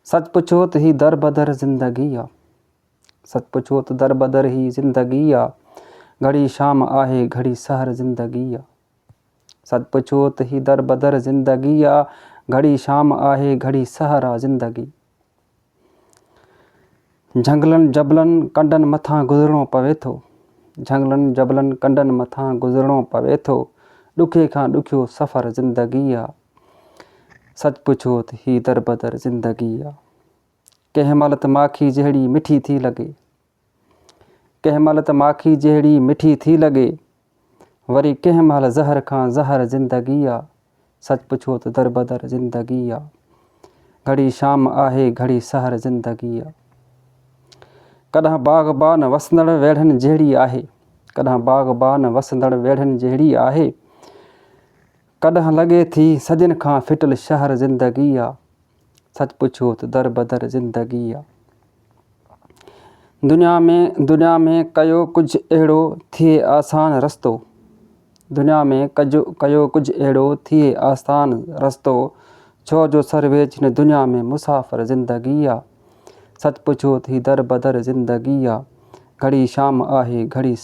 सच पुछो त ही दर बदर ज़िंदगी आ। सच पुछो त दर बदर ही ज़िंदगी आ। घड़ी शाम आहे घड़ी सहर ज़िंदगी आ। सच पुछो त ही दर बदर ज़िंदगी आ। घड़ी शाम आहे घड़ी सहर आ ज़िंदगी। झंगलनि जबलनि कंडनि मथां गुज़रिणो पवे थो। झंगलनि जबलनि कंडनि मथां गुज़रिणो पवे थो। ॾुखे खां ॾुखियो सफ़र ज़िंदगी आ। सच पुछो त ही दर बदर ज़िंदगी आ। कंहिं महिल त माखी जहिड़ी मिठी थी लॻे। कंहिं महिल त माखी जहिड़ी मिठी थी लॻे। वरी कंहिं महिल ज़हर खां ज़हर ज़िंदगी आ। सच पुछो त दर बदर ज़िंदगी आ। घड़ी शाम आहे घड़ी सहर ज़िंदगी आ। कॾहिं बाग़बान वसंदड़ वेढ़नि जहिड़ी आहे। कॾहिं बाग़बान वसंदड़ वेढ़नि जहिड़ी आहे। कॾहिं लॻे थी सदियुनि खां फिटल शहर ज़िंदगी आ। सच पुछो त दर बदर ज़िंदगी आ। दुनिया में कयो कुझु अहिड़ो थिए आसान रस्तो। दुनिया में कयो कुझु अहिड़ो थिए आसान रस्तो। छो जो सर्वेच हिन दुनिया में मुसाफ़िर ज़िंदगी आ। सच पुछो त ही दर बदर ज़िंदगी आ। घड़ी शाम आहे घड़ी